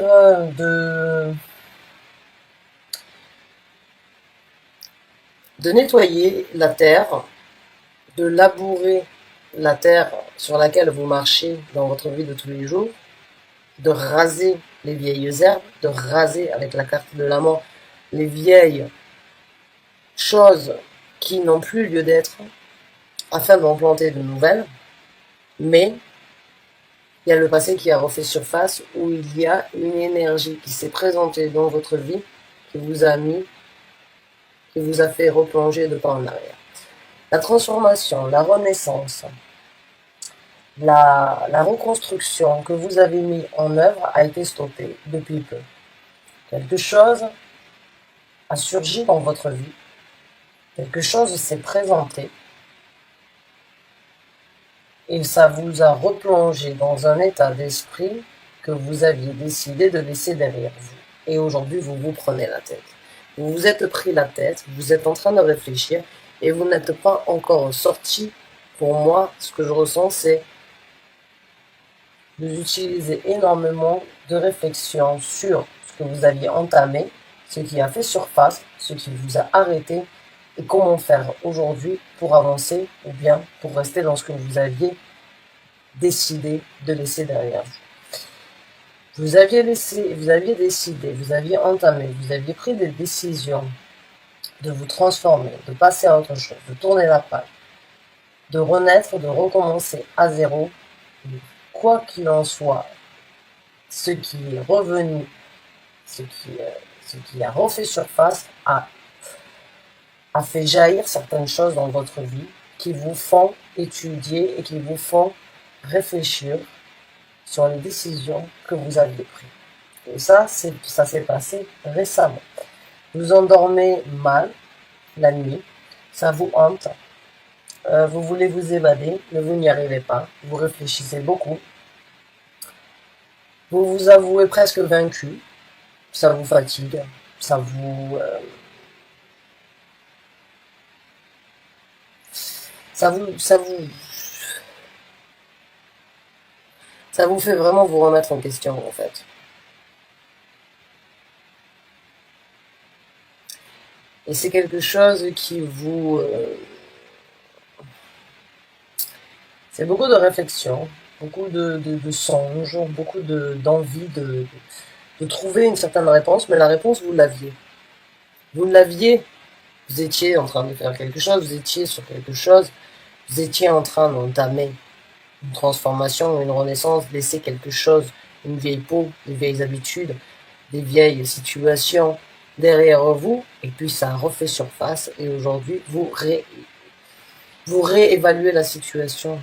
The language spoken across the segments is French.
de, de nettoyer la terre, de labourer la terre sur laquelle vous marchez dans votre vie de tous les jours, de raser les vieilles herbes, de raser avec la carte de la mort les vieilles choses qui n'ont plus lieu d'être, afin d'en planter de nouvelles. Mais il y a le passé qui a refait surface, où il y a une énergie qui s'est présentée dans votre vie, qui vous a mis, qui vous a fait replonger de pas en arrière. La transformation, la renaissance, la reconstruction que vous avez mis en œuvre a été stoppée depuis peu. Quelque chose a surgi dans votre vie, quelque chose s'est présenté, et ça vous a replongé dans un état d'esprit que vous aviez décidé de laisser derrière vous. Et aujourd'hui, vous vous prenez la tête. Vous vous êtes pris la tête, vous êtes en train de réfléchir, et vous n'êtes pas encore sorti. Pour moi, ce que je ressens, c'est vous utilisez énormément de réflexion sur ce que vous aviez entamé, ce qui a fait surface, ce qui vous a arrêté, et comment faire aujourd'hui pour avancer ou bien pour rester dans ce que vous aviez décidé de laisser derrière vous. Vous aviez décidé, vous aviez entamé, vous aviez pris des décisions de vous transformer, de passer à autre chose, de tourner la page, de renaître, de recommencer à zéro. Quoi qu'il en soit, ce qui est revenu, ce qui a refait surface, a fait jaillir certaines choses dans votre vie qui vous font étudier et qui vous font réfléchir sur les décisions que vous aviez prises. Et ça s'est passé récemment. Vous endormez mal la nuit, ça vous hante, vous voulez vous évader, mais vous n'y arrivez pas, vous réfléchissez beaucoup, vous vous avouez presque vaincu, ça vous fatigue, ça vous... ça vous fait vraiment vous remettre en question, en fait. Et c'est quelque chose qui vous... c'est beaucoup de réflexion, beaucoup de songes, beaucoup d'envie de trouver une certaine réponse, mais la réponse, vous l'aviez. Vous l'aviez, vous étiez en train de faire quelque chose, vous étiez sur quelque chose, vous étiez en train d'entamer une transformation, une renaissance, laisser quelque chose, une vieille peau, des vieilles habitudes, des vieilles situations derrière vous, et puis ça refait surface, et aujourd'hui, vous réévaluez la situation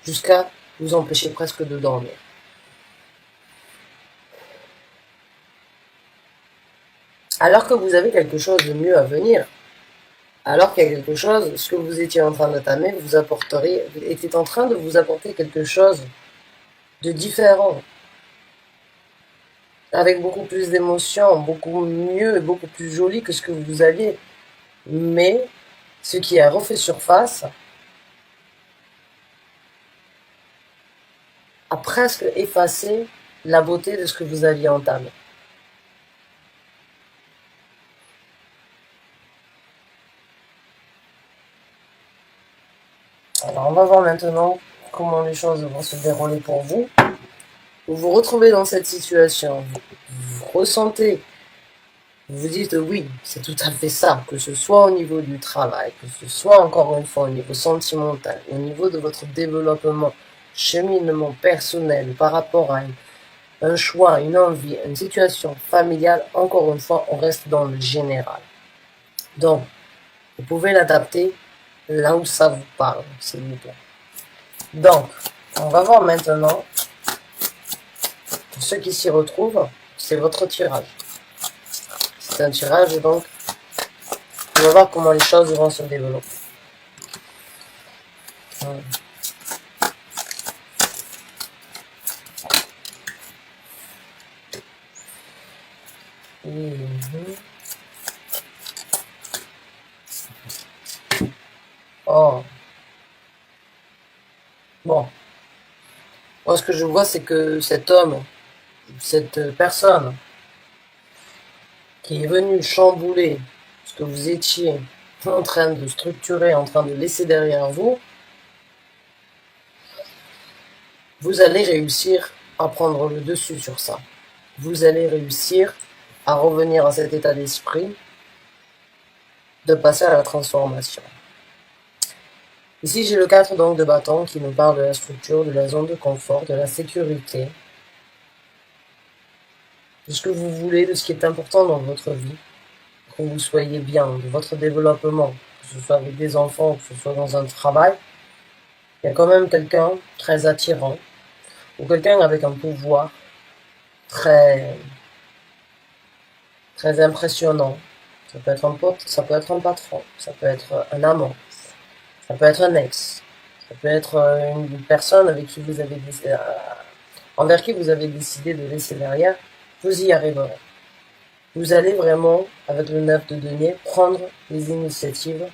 jusqu'à vous empêcher presque de dormir. Alors que vous avez quelque chose de mieux à venir, alors qu'il y a quelque chose, ce que vous étiez en train d'entamer, était en train de vous apporter quelque chose de différent, avec beaucoup plus d'émotions, beaucoup mieux et beaucoup plus joli que ce que vous aviez. Mais ce qui a refait surface a presque effacé la beauté de ce que vous aviez entamé. Alors on va voir maintenant comment les choses vont se dérouler pour vous. Vous vous retrouvez dans cette situation, vous ressentez, vous vous dites oui, c'est tout à fait ça, que ce soit au niveau du travail, que ce soit encore une fois au niveau sentimental, au niveau de votre développement, cheminement personnel par rapport à un choix, une envie, une situation familiale, encore une fois, on reste dans le général. Donc, vous pouvez l'adapter là où ça vous parle, s'il vous plaît. Donc, on va voir maintenant, pour ceux qui s'y retrouvent, c'est votre tirage. C'est un tirage, donc, on va voir comment les choses vont se développer. Oh. Bon. Moi, ce que je vois, c'est que cet homme cette personne qui est venue chambouler ce que vous étiez en train de structurer, en train de laisser derrière vous, vous allez réussir à prendre le dessus sur ça. Vous allez réussir à revenir à cet état d'esprit de passer à la transformation. Ici, j'ai le 4 donc de bâton qui nous parle de la structure, de la zone de confort, de la sécurité, de ce que vous voulez, de ce qui est important dans votre vie, que vous soyez bien, de votre développement, que ce soit avec des enfants, que ce soit dans un travail. Il y a quand même quelqu'un très attirant, ou quelqu'un avec un pouvoir très, très impressionnant. Ça peut être un pote, ça peut être un patron, ça peut être un amant, ça peut être un ex, ça peut être une personne avec qui vous avez envers qui vous avez décidé de laisser derrière. Vous y arriverez. Vous allez vraiment, avec le 9 de denier, prendre les initiatives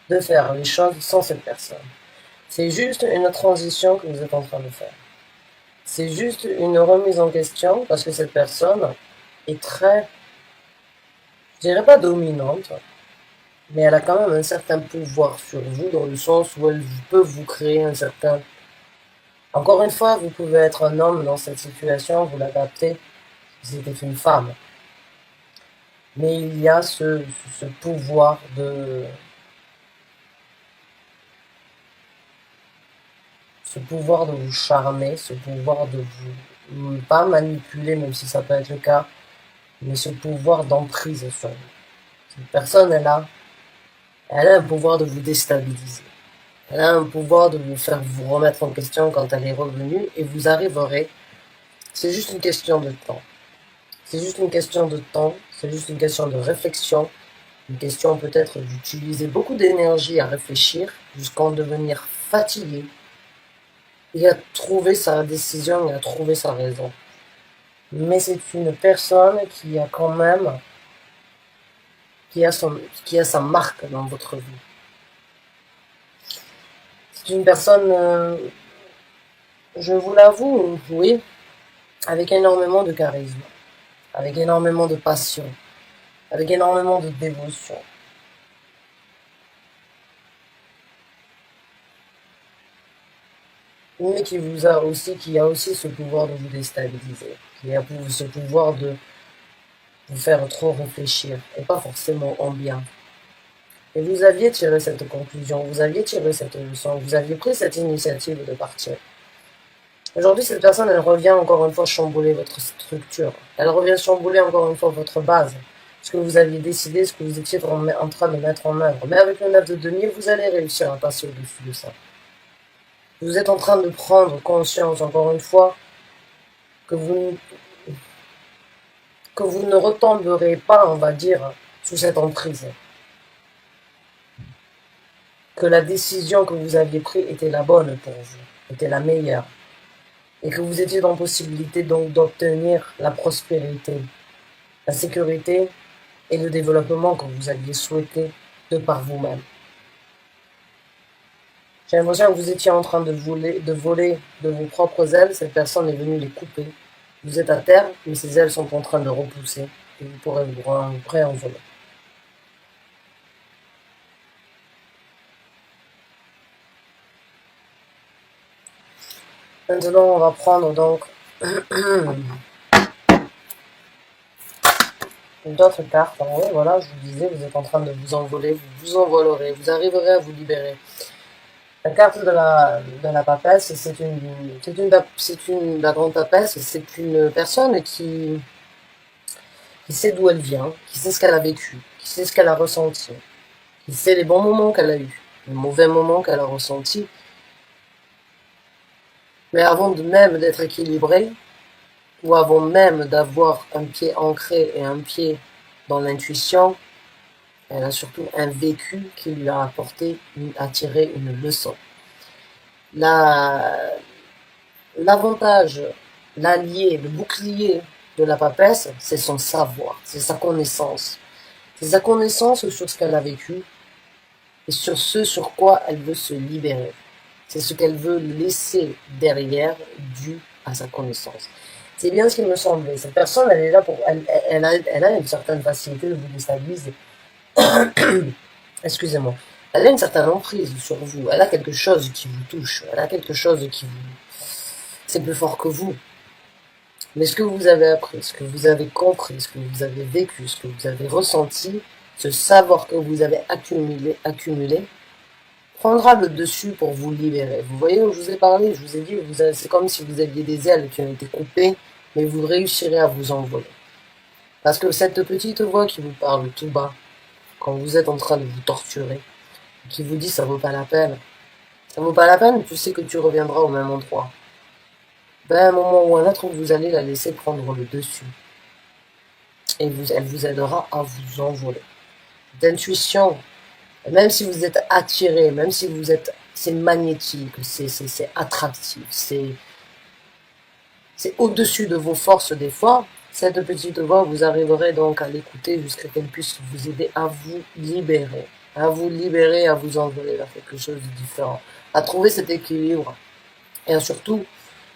de faire les choses sans cette personne. C'est juste une transition que vous êtes en train de faire. C'est juste une remise en question parce que cette personne est très, je dirais pas dominante, mais elle a quand même un certain pouvoir sur vous dans le sens où elle peut vous créer un certain... Encore une fois, vous pouvez être un homme dans cette situation, vous l'adaptez, c'était une femme. Mais il y a ce pouvoir de... Ce pouvoir de vous charmer, ce pouvoir de vous... Pas manipuler, même si ça peut être le cas, mais ce pouvoir d'emprise sur vous. Cette personne, elle a un pouvoir de vous déstabiliser. Elle a un pouvoir de vous faire vous remettre en question quand elle est revenue et vous arriverez. C'est juste une question de temps. C'est juste une question de temps, c'est juste une question de réflexion, une question peut-être d'utiliser beaucoup d'énergie à réfléchir jusqu'à en devenir fatigué et à trouver sa décision et à trouver sa raison. Mais c'est une personne qui a quand même, qui a sa marque dans votre vie. C'est une personne, je vous l'avoue, oui, avec énormément de charisme, avec énormément de passion, avec énormément de dévotion. Mais qui a aussi ce pouvoir de vous déstabiliser, qui a ce pouvoir de vous faire trop réfléchir, et pas forcément en bien. Et vous aviez tiré cette conclusion, vous aviez tiré cette leçon, vous aviez pris cette initiative de partir. Aujourd'hui, cette personne, elle revient encore une fois chambouler votre structure. Elle revient chambouler encore une fois votre base. Ce que vous aviez décidé, ce que vous étiez en train de mettre en œuvre. Mais avec le 9 de denier, vous allez réussir à passer au-dessus de ça. Vous êtes en train de prendre conscience, encore une fois, que vous ne retomberez pas, on va dire, sous cette emprise. Que la décision que vous aviez prise était la bonne pour vous, était la meilleure. Et que vous étiez dans possibilité donc d'obtenir la prospérité, la sécurité et le développement que vous aviez souhaité de par vous-même. J'ai l'impression que vous étiez en train de voler de vos propres ailes, cette personne est venue les couper. Vous êtes à terre, mais ces ailes sont en train de repousser et vous pourrez vous réenvoler. Maintenant, on va prendre donc d'autres cartes. En vrai, voilà, je vous disais, vous êtes en train de vous envoler, vous vous envolerez, vous arriverez à vous libérer. La carte de la papesse, la grande papesse, c'est une personne qui sait d'où elle vient, qui sait ce qu'elle a vécu, qui sait ce qu'elle a ressenti, qui sait les bons moments qu'elle a eus, les mauvais moments qu'elle a ressentis. Mais avant même d'être équilibrée, ou avant même d'avoir un pied ancré et un pied dans l'intuition, elle a surtout un vécu qui lui a tiré une leçon. L'avantage, l'allié, le bouclier de la papesse, c'est son savoir, c'est sa connaissance. C'est sa connaissance sur ce qu'elle a vécu et sur ce sur quoi elle veut se libérer. C'est ce qu'elle veut laisser derrière dû à sa connaissance. C'est bien ce qu'il me semblait. Cette personne, elle est là pour, elle a une certaine facilité de vous déstabiliser. Excusez-moi. Elle a une certaine emprise sur vous. Elle a quelque chose qui vous touche. Elle a quelque chose qui vous, c'est plus fort que vous. Mais ce que vous avez appris, ce que vous avez compris, ce que vous avez vécu, ce que vous avez ressenti, ce savoir que vous avez accumulé, prendra le dessus pour vous libérer. Vous voyez où je vous ai parlé, je vous ai dit, c'est comme si vous aviez des ailes qui ont été coupées, mais vous réussirez à vous envoler. Parce que cette petite voix qui vous parle tout bas, quand vous êtes en train de vous torturer, qui vous dit ça vaut pas la peine, ça vaut pas la peine, tu sais que tu reviendras au même endroit. Ben, à un moment ou à un autre, vous allez la laisser prendre le dessus. Et elle vous aidera à vous envoler. D'intuition, même si vous êtes attiré, même si vous êtes, c'est magnétique, c'est attractif, c'est au-dessus de vos forces des fois. Cette petite voix, vous arriverez donc à l'écouter jusqu'à qu'elle puisse vous aider à vous libérer, à vous envoler vers quelque chose de différent, à trouver cet équilibre et à surtout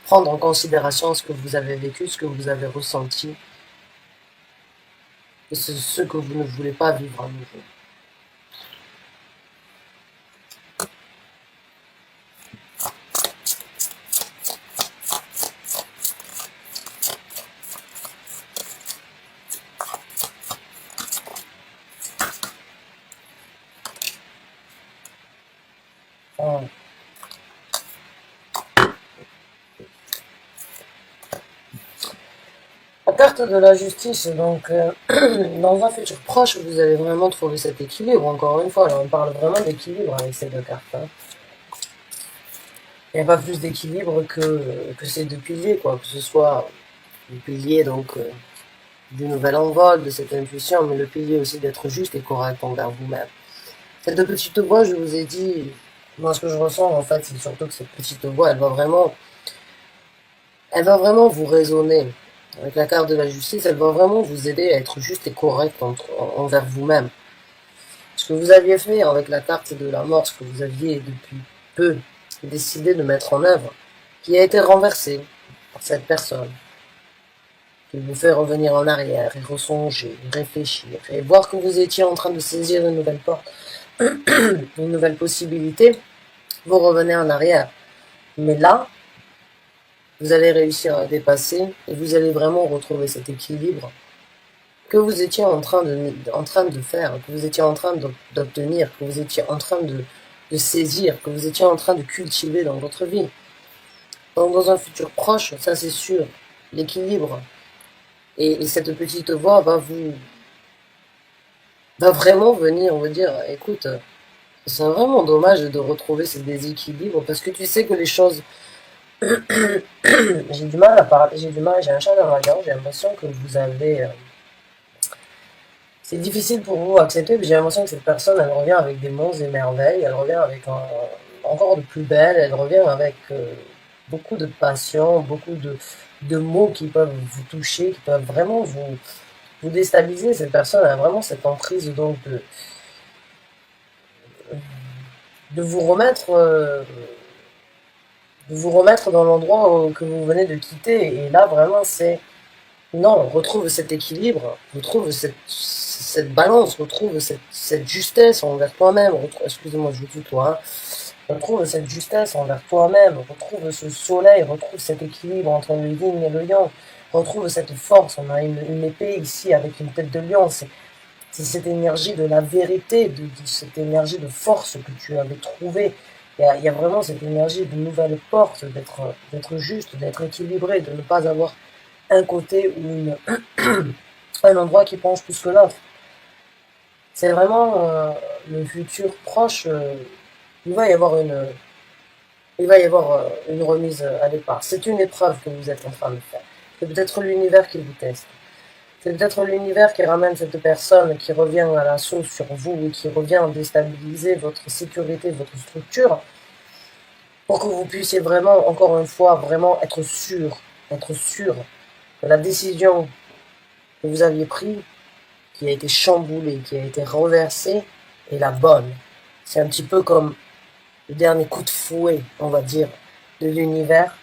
prendre en considération ce que vous avez vécu, ce que vous avez ressenti et ce que vous ne voulez pas vivre à nouveau. La carte de la justice, donc, dans un futur proche, vous allez vraiment trouver cet équilibre. Encore une fois, là, on parle vraiment d'équilibre avec ces deux cartes. Hein. Il n'y a pas plus d'équilibre que ces deux piliers, quoi. Que ce soit le pilier, donc, du nouvel envol, de cette intuition, mais le pilier aussi d'être juste et correct envers vous-même. Cette petite voix, je vous ai dit, moi, ce que je ressens, en fait, c'est surtout que cette petite voix, elle va vraiment vous raisonner. Avec la carte de la justice, elle va vraiment vous aider à être juste et correct envers vous-même. Ce que vous aviez fait avec la carte de la mort, ce que vous aviez depuis peu décidé de mettre en œuvre, qui a été renversé par cette personne, qui vous fait revenir en arrière et ressonger, réfléchir, et voir que vous étiez en train de saisir une nouvelle porte, une nouvelle possibilité, vous revenez en arrière. Mais là, vous allez réussir à dépasser et vous allez vraiment retrouver cet équilibre que vous étiez en train de faire, que vous étiez en train d'obtenir, que vous étiez en train de saisir, que vous étiez en train de cultiver dans votre vie. Donc dans un futur proche, ça c'est sûr, l'équilibre. Et cette petite voix va vraiment venir vous dire, écoute, c'est vraiment dommage de retrouver ce déséquilibre parce que tu sais que les choses j'ai du mal à parler, j'ai un chat dans la gorge, j'ai l'impression que vous avez... c'est difficile pour vous à accepter, mais j'ai l'impression que cette personne, elle revient avec des monts et merveilles, elle revient avec encore de plus belle, elle revient avec beaucoup de passion, beaucoup de mots qui peuvent vous toucher, qui peuvent vraiment vous déstabiliser. Cette personne a vraiment cette emprise donc de vous remettre... de vous remettre dans l'endroit que vous venez de quitter. Et là, vraiment, c'est... Non, retrouve cet équilibre, retrouve cette balance, retrouve cette justesse envers toi-même. Excusez-moi, je vous tutoie. Hein. Retrouve cette justesse envers toi-même. Retrouve ce soleil, retrouve cet équilibre entre le yin et le yang. Retrouve cette force. On a une épée ici avec une tête de lion. C'est cette énergie de la vérité, de cette énergie de force que tu avais trouvée. Il y a vraiment cette énergie de nouvelle porte, d'être juste, d'être équilibré, de ne pas avoir un côté ou un endroit qui penche plus que l'autre. C'est vraiment le futur proche. Il va y avoir une remise à départ. C'est une épreuve que vous êtes en train de faire. C'est peut-être l'univers qui vous teste. C'est peut-être l'univers qui ramène cette personne qui revient à la sauce sur vous et qui revient déstabiliser votre sécurité, votre structure, pour que vous puissiez vraiment, encore une fois, vraiment être sûr que la décision que vous aviez prise, qui a été chamboulée, qui a été renversée, est la bonne. C'est un petit peu comme le dernier coup de fouet, on va dire, de l'univers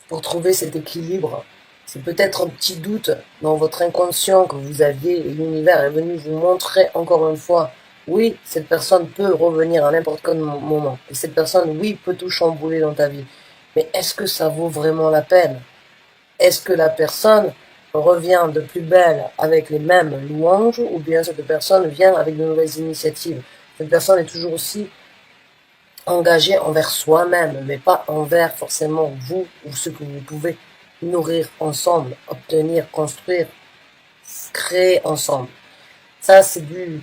pour trouver cet équilibre C'est peut-être un petit doute dans votre inconscient que vous aviez et l'univers est venu vous montrer encore une fois, oui, cette personne peut revenir à n'importe quel moment. Et cette personne, oui, peut tout chambouler dans ta vie. Mais est-ce que ça vaut vraiment la peine? Est-ce que la personne revient de plus belle avec les mêmes louanges ou bien cette personne vient avec de nouvelles initiatives? Cette personne est toujours aussi engagée envers soi-même, mais pas envers forcément vous ou ce que vous pouvez nourrir ensemble, obtenir, construire, créer ensemble. Ça,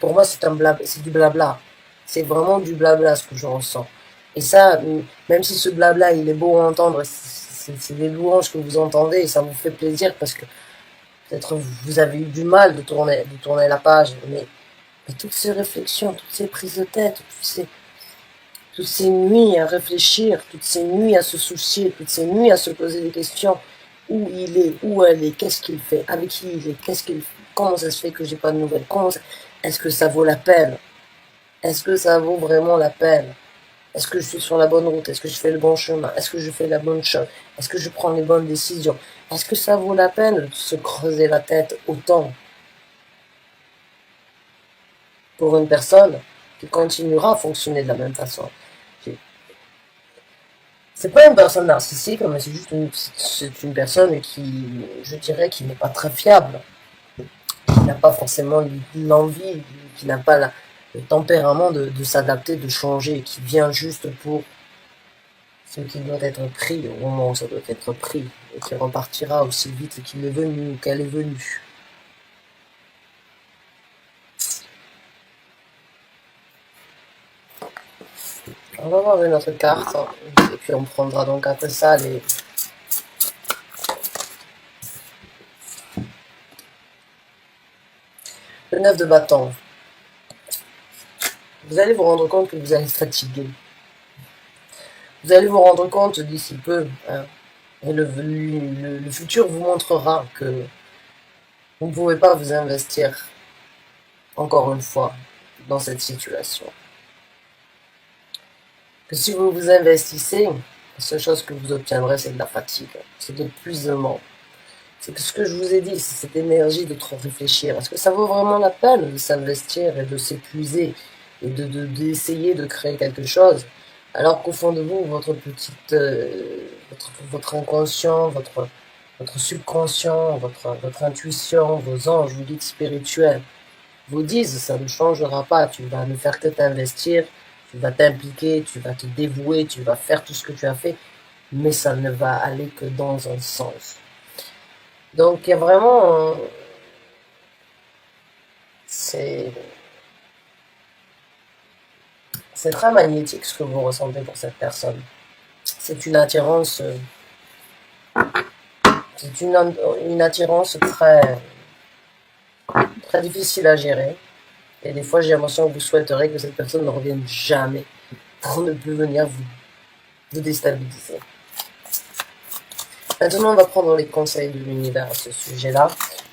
pour moi, c'est du blabla. C'est vraiment du blabla ce que je ressens. Et ça, même si ce blabla, il est beau à entendre, c'est des louanges que vous entendez et ça vous fait plaisir parce que peut-être vous avez eu du mal de tourner la page, mais toutes ces réflexions, toutes ces prises de tête, toutes ces nuits à réfléchir, toutes ces nuits à se soucier, toutes ces nuits à se poser des questions, où il est, où elle est, qu'est-ce qu'il fait, avec qui il est, comment ça se fait que j'ai pas de nouvelles, est-ce que ça vaut la peine? Est-ce que ça vaut vraiment la peine? Est-ce que je suis sur la bonne route? Est-ce que je fais le bon chemin? Est-ce que je fais la bonne chose? Est-ce que je prends les bonnes décisions? Est-ce que ça vaut la peine de se creuser la tête autant pour une personne qui continuera à fonctionner de la même façon? C'est pas une personne narcissique, mais c'est une personne qui, je dirais, qui n'est pas très fiable, qui n'a pas forcément l'envie, qui n'a pas le tempérament de s'adapter, de changer, qui vient juste pour ce qui doit être pris au moment où ça doit être pris, et qui repartira aussi vite qu'il est venu ou qu'elle est venue. On va voir une autre carte, et puis on prendra donc après ça le 9 de bâton. Vous allez vous rendre compte que vous allez être fatigué. Vous allez vous rendre compte d'ici peu, hein, et le futur vous montrera que vous ne pouvez pas vous investir encore une fois dans cette situation. Que si vous vous investissez, la seule chose que vous obtiendrez, c'est de la fatigue, c'est de l'épuisement. C'est que ce que je vous ai dit, c'est cette énergie de trop réfléchir. Est-ce que ça vaut vraiment la peine de s'investir et de s'épuiser et d'essayer de créer quelque chose, alors qu'au fond de vous, votre inconscient, votre subconscient, votre intuition, vos anges, vos guides spirituels vous disent ça ne changera pas, tu vas ne faire que t'investir, tu vas t'impliquer, tu vas te dévouer, tu vas faire tout ce que tu as fait, mais ça ne va aller que dans un sens. Donc il y a vraiment c'est très magnétique ce que vous ressentez pour cette personne. C'est une attirance une attirance très difficile à gérer. Et des fois, j'ai l'impression que vous souhaiteriez que cette personne ne revienne jamais pour ne plus venir vous déstabiliser. Maintenant, on va prendre les conseils de l'univers à ce sujet-là.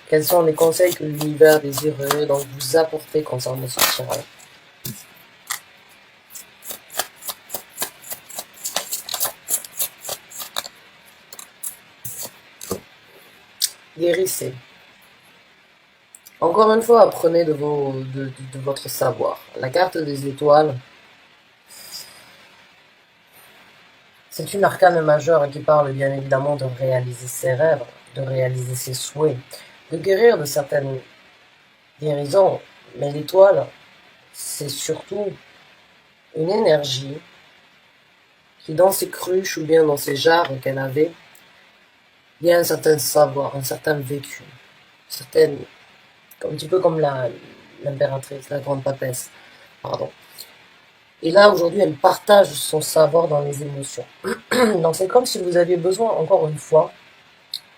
Quels sont les conseils que l'univers désirerait donc vous apporter concernant ce tirage? Guérissez. Encore une fois, apprenez de votre savoir. La carte des étoiles, c'est une arcane majeure qui parle bien évidemment de réaliser ses rêves, de réaliser ses souhaits, de guérir de certaines guérisons. Mais l'étoile, c'est surtout une énergie qui, dans ses cruches ou bien dans ses jarres qu'elle avait, il y a un certain savoir, un certain vécu, un petit peu comme l'impératrice, la grande papesse, pardon. Et là, aujourd'hui, elle partage son savoir dans les émotions. Donc, c'est comme si vous aviez besoin, encore une fois,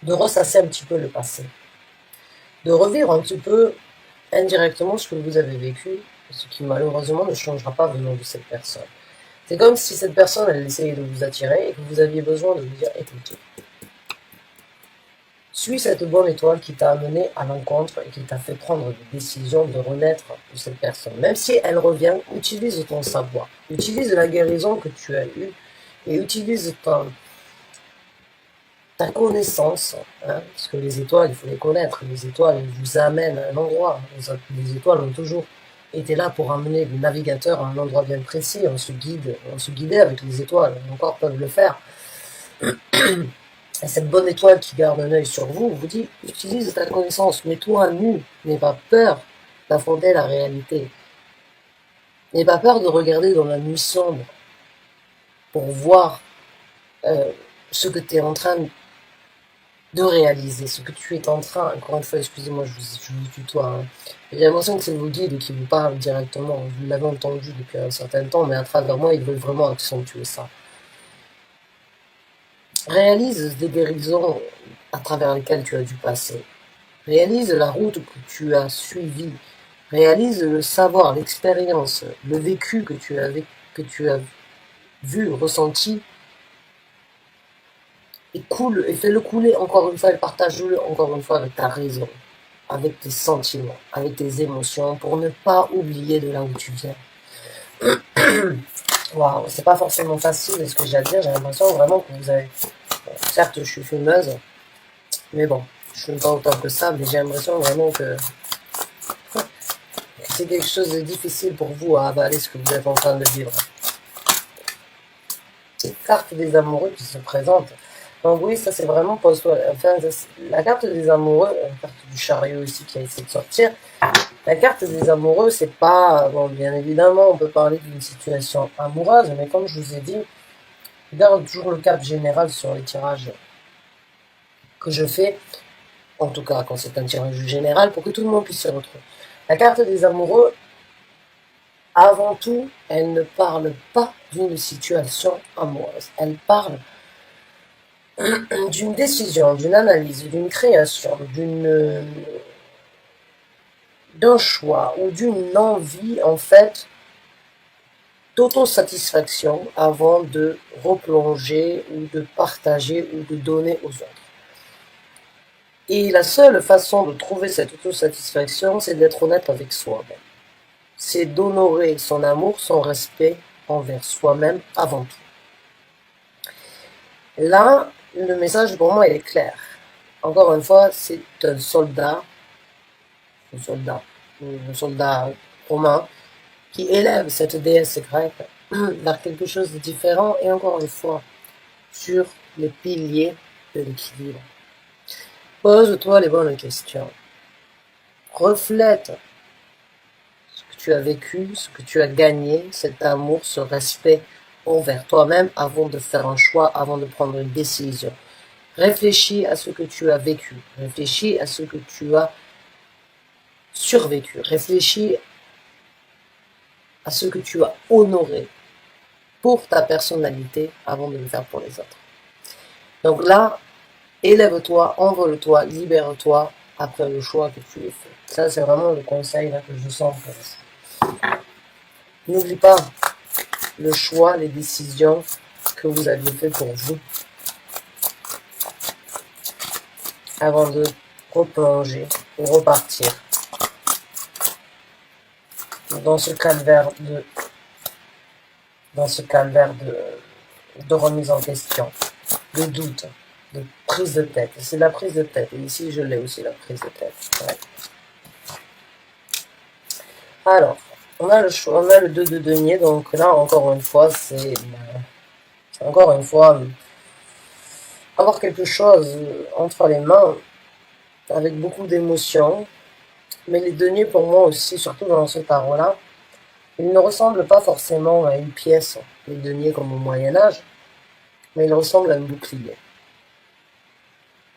de ressasser un petit peu le passé. De revivre un petit peu indirectement ce que vous avez vécu, ce qui malheureusement ne changera pas venant de cette personne. C'est comme si cette personne, elle essayait de vous attirer et que vous aviez besoin de vous dire, écoutez, suis cette bonne étoile qui t'a amené à l'encontre et qui t'a fait prendre des décisions de renaître de cette personne. Même si elle revient, utilise ton savoir, utilise la guérison que tu as eue et utilise ta ta connaissance, hein, parce que les étoiles, il faut les connaître. Les étoiles, elles vous amènent à un endroit. Les étoiles ont toujours été là pour amener le navigateur à un endroit bien précis. On se guidait avec les étoiles. Encore peuvent le faire. Et cette bonne étoile qui garde un œil sur vous, vous dit, utilise ta connaissance, mets-toi à nu, n'aie pas peur d'affronter la réalité. N'aie pas peur de regarder dans la nuit sombre pour voir ce que tu es en train de réaliser, ce que tu es en train, encore une fois, excusez-moi, je vous tutoie, hein. J'ai l'impression que c'est vos guides qui vous parlent directement. Vous l'avez entendu depuis un certain temps, mais à travers moi, ils veulent vraiment accentuer ça. Réalise des guérisons à travers lesquelles tu as dû passer. Réalise la route que tu as suivie. Réalise le savoir, l'expérience, le vécu que tu as vu, ressenti. Et fais-le couler encore une fois et partage-le encore une fois avec ta raison, avec tes sentiments, avec tes émotions, pour ne pas oublier de là où tu viens. Waouh, c'est pas forcément facile ce que j'ai à dire, j'ai l'impression vraiment que vous avez... Bon, certes, je suis fumeuse, mais bon, je fume pas autant que ça, mais j'ai l'impression vraiment que c'est quelque chose de difficile pour vous à avaler ce que vous êtes en train de vivre. C'est carte des amoureux qui se présente. Donc oui, ça c'est vraiment pour soi. Enfin, la carte des amoureux, la carte du chariot ici qui a essayé de sortir. La carte des amoureux, c'est pas... Bon, bien évidemment, on peut parler d'une situation amoureuse, mais comme je vous ai dit, je garde toujours le cap général sur les tirages que je fais, en tout cas quand c'est un tirage général, pour que tout le monde puisse se retrouver. La carte des amoureux, avant tout, elle ne parle pas d'une situation amoureuse. Elle parle d'une décision, d'une analyse, d'une création, d'un choix ou d'une envie, en fait, d'autosatisfaction avant de replonger ou de partager ou de donner aux autres. Et la seule façon de trouver cette autosatisfaction, c'est d'être honnête avec soi-même. C'est d'honorer son amour, son respect envers soi-même avant tout. Là, le message pour moi il est clair. Encore une fois, c'est un soldat romain qui élève cette déesse grecque vers quelque chose de différent et encore une fois sur les piliers de l'équilibre. Pose-toi les bonnes questions. Reflète ce que tu as vécu, ce que tu as gagné, cet amour, ce respect envers toi-même avant de faire un choix, avant de prendre une décision. Réfléchis à ce que tu as vécu. Réfléchis à ce que tu as survécu. Réfléchis à ce que tu as honoré pour ta personnalité avant de le faire pour les autres. Donc là, élève-toi, envole-toi, libère-toi après le choix que tu as fait. Ça, c'est vraiment le conseil là, que je sens. N'oublie pas le choix, les décisions que vous aviez fait pour vous avant de replonger ou repartir dans ce calvaire de remise en question, de doute, de prise de tête. C'est la prise de tête. Et ici, je l'ai aussi, la prise de tête. Ouais. Alors, on a le choix, on a le 2 de denier. Donc là, encore une fois, c'est encore une fois avoir quelque chose entre les mains avec beaucoup d'émotions. Mais les deniers, pour moi aussi, surtout dans ce tarot-là, ils ne ressemblent pas forcément à une pièce, les deniers comme au Moyen-Âge, mais ils ressemblent à un bouclier.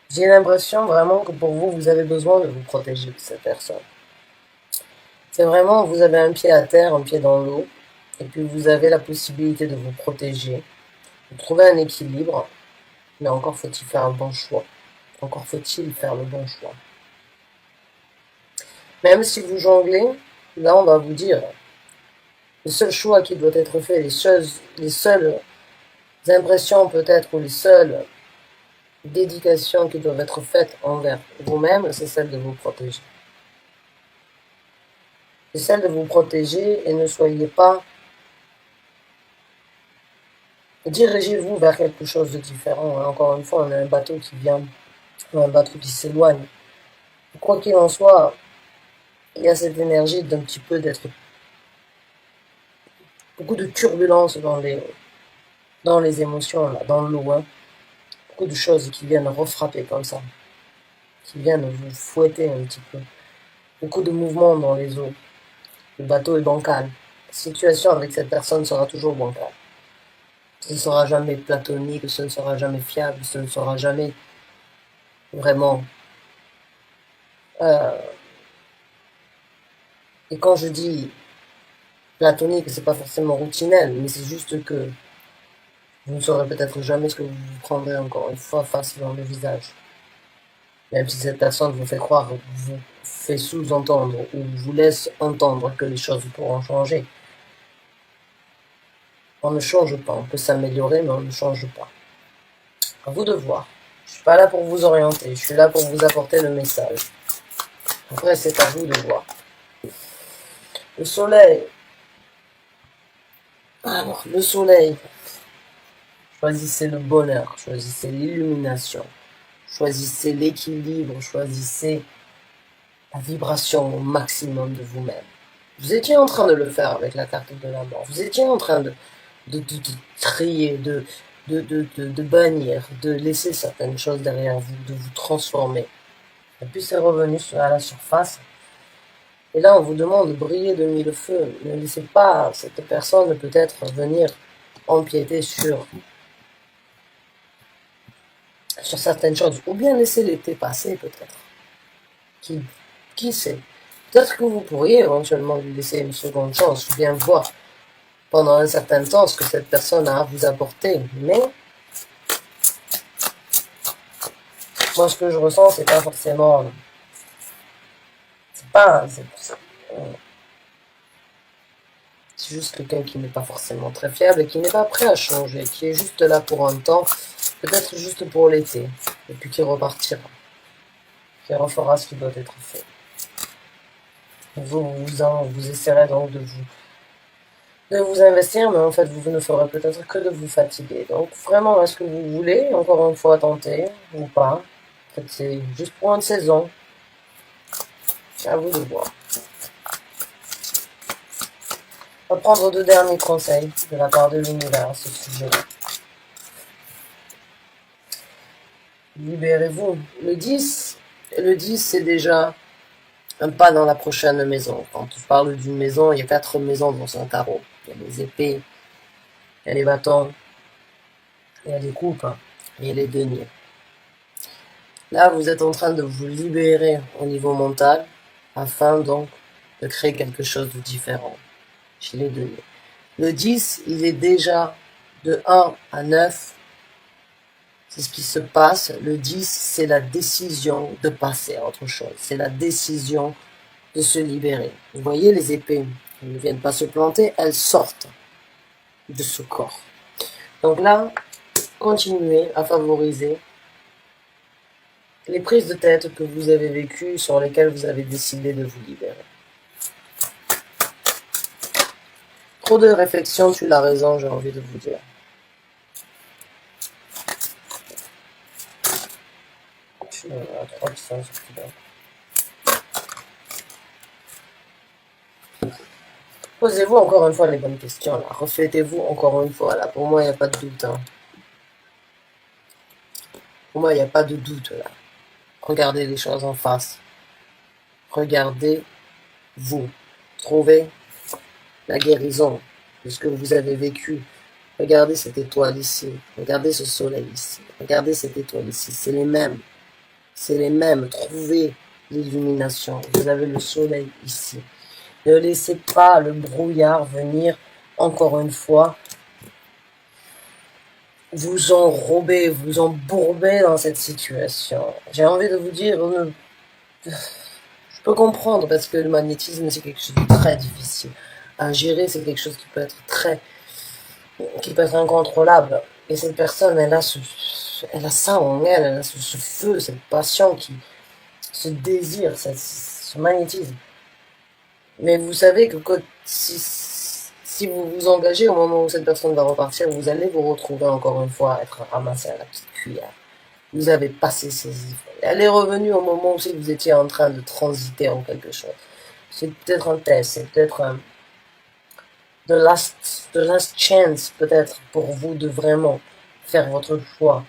J'ai l'impression vraiment que pour vous, vous avez besoin de vous protéger de cette personne. C'est vraiment, vous avez un pied à terre, un pied dans l'eau, et puis vous avez la possibilité de vous protéger, de trouver un équilibre, mais encore faut-il faire un bon choix. Encore faut-il faire le bon choix. Même si vous jonglez, là on va vous dire, le seul choix qui doit être fait, les seules impressions peut-être, ou les seules dédications qui doivent être faites envers vous-même, c'est celle de vous protéger. C'est celle de vous protéger et ne soyez pas Dirigez-vous vers quelque chose de différent. Encore une fois, on a un bateau qui vient, ou un bateau qui s'éloigne. Quoi qu'il en soit, il y a cette énergie d'un petit peu d'être beaucoup de turbulences dans les émotions, là, dans l'eau. Hein. Beaucoup de choses qui viennent refrapper comme ça, qui viennent vous fouetter un petit peu. Beaucoup de mouvements dans les eaux. Le bateau est bancal. La situation avec cette personne sera toujours bancale. Ce ne sera jamais platonique, ce ne sera jamais fiable, ce ne sera jamais vraiment. Euh, et quand je dis platonique, c'est pas forcément routinel, mais c'est juste que vous ne saurez peut-être jamais ce que vous vous prendrez encore une fois face dans le visage. Même si cette personne vous fait croire, vous fait sous-entendre ou vous laisse entendre que les choses pourront changer. On ne change pas, on peut s'améliorer, mais on ne change pas. À vous de voir. Je suis pas là pour vous orienter, je suis là pour vous apporter le message. Après, c'est à vous de voir. Le soleil. Alors, le soleil. Choisissez le bonheur, choisissez l'illumination, choisissez l'équilibre, choisissez la vibration au maximum de vous-même. Vous étiez en train de le faire avec la carte de la mort. Vous étiez en train de trier, de bannir, de laisser certaines choses derrière vous, de vous transformer. Et puis c'est revenu à la surface. Et là, on vous demande de briller de mille feux. Ne laissez pas cette personne peut-être venir empiéter sur certaines choses. Ou bien laisser l'été passer peut-être. Qui sait? Peut-être que vous pourriez éventuellement lui laisser une seconde chance, ou bien voir pendant un certain temps ce que cette personne a à vous apporter. Mais moi, ce que je ressens, c'est pas forcément... C'est juste quelqu'un qui n'est pas forcément très fiable et qui n'est pas prêt à changer, qui est juste là pour un temps, peut-être juste pour l'été, et puis qui repartira, qui refera ce qui doit être fait. Vous essaierez donc de vous investir, mais en fait, vous ne ferez peut-être que de vous fatiguer. Donc, vraiment, est-ce que vous voulez, encore une fois, tenter, ou pas? En fait, c'est juste pour une saison. À vous de voir. On va prendre 2 derniers conseils de la part de l'univers à ce sujet-là. Libérez-vous. Le 10, c'est déjà un pas dans la prochaine maison. Quand on parle d'une maison, il y a 4 maisons dans un tarot. Il y a les épées, il y a les bâtons, il y a les coupes, et il y a les deniers. Là, vous êtes en train de vous libérer au niveau mental, afin donc de créer quelque chose de différent chez les deniers. Le 10, il est déjà de 1 à 9. C'est ce qui se passe. Le 10, c'est la décision de passer à autre chose. C'est la décision de se libérer. Vous voyez, les épées, elles ne viennent pas se planter, elles sortent de ce corps. Donc là, continuez à favoriser les prises de tête que vous avez vécues, sur lesquelles vous avez décidé de vous libérer. Trop de réflexion, tu l'as raison, j'ai envie de vous dire. Je suis à 3 qui sont sur. Posez-vous encore une fois les bonnes questions, là. Reflétez-vous encore une fois, là. Pour moi, il n'y a pas de doute, hein. Pour moi, il n'y a pas de doute, là. Regardez les choses en face. Regardez-vous. Trouvez la guérison de ce que vous avez vécu. Regardez cette étoile ici. Regardez ce soleil ici. Regardez cette étoile ici. C'est les mêmes. C'est les mêmes. Trouvez l'illumination. Vous avez le soleil ici. Ne laissez pas le brouillard venir, encore une fois, vous enrober, vous embourber dans cette situation. J'ai envie de vous dire, je peux comprendre, parce que le magnétisme, c'est quelque chose de très difficile à gérer, c'est quelque chose qui peut être incontrôlable. Et cette personne, elle a ça en elle, elle a ce feu, cette passion, ce désir, ce magnétisme. Mais vous savez que si Si vous vous engagez au moment où cette personne va repartir, vous allez vous retrouver encore une fois à être ramassé à la petite cuillère. Vous avez passé ces efforts. Elle est revenue au moment où vous étiez en train de transiter en quelque chose. C'est peut-être un test, c'est peut-être the last chance peut-être pour vous de vraiment faire votre choix.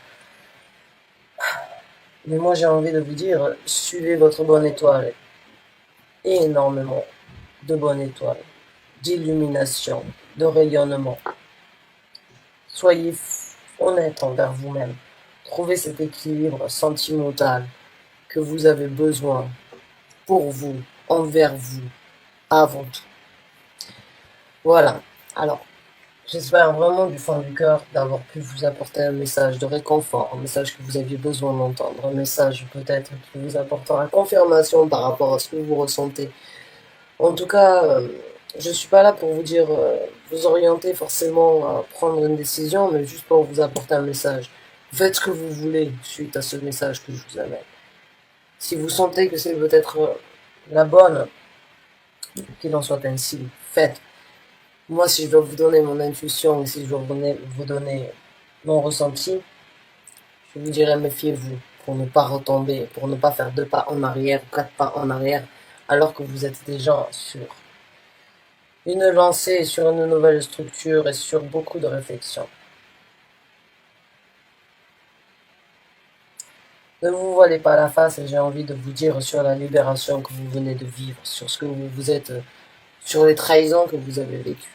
Mais moi j'ai envie de vous dire, suivez votre bonne étoile. Énormément de bonnes étoiles, d'illumination, de rayonnement. Soyez honnête envers vous-même. Trouvez cet équilibre sentimental que vous avez besoin pour vous, envers vous, avant tout. Voilà. Alors, j'espère vraiment du fond du cœur d'avoir pu vous apporter un message de réconfort, un message que vous aviez besoin d'entendre, un message peut-être qui vous apportera confirmation par rapport à ce que vous ressentez. En tout cas, je suis pas là pour vous dire, vous orienter forcément à prendre une décision, mais juste pour vous apporter un message. Faites ce que vous voulez suite à ce message que je vous amène. Si vous sentez que c'est peut-être la bonne, qu'il en soit ainsi, faites. Moi, si je dois vous donner mon intuition et si je dois vous donner mon ressenti, je vous dirais méfiez-vous pour ne pas retomber, pour ne pas faire 2 pas en arrière ou 4 pas en arrière, alors que vous êtes déjà sur une lancée, sur une nouvelle structure et sur beaucoup de réflexions. Ne vous voilez pas la face et j'ai envie de vous dire sur la libération que vous venez de vivre, sur ce que vous êtes, sur les trahisons que vous avez vécues.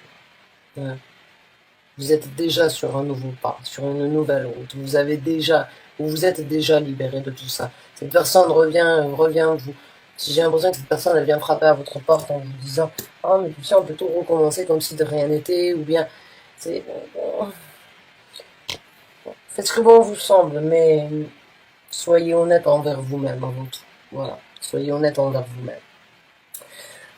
Vous êtes déjà sur un nouveau pas, sur une nouvelle route. Vous êtes déjà libéré de tout ça. Cette personne revient vous. Si j'ai l'impression que cette personne, elle vient frapper à votre porte en vous disant, oh, mais tu sais, on peut tout recommencer comme si de rien n'était, ou bien, c'est, faites ce que bon vous semble, mais soyez honnête envers vous-même avant tout. Voilà. Soyez honnête envers vous-même.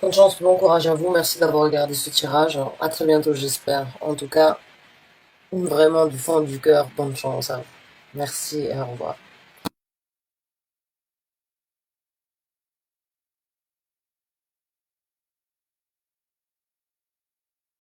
Bonne chance, bon courage à vous. Merci d'avoir regardé ce tirage. À très bientôt, j'espère. En tout cas, vraiment du fond du cœur, bonne chance à vous. Merci et au revoir.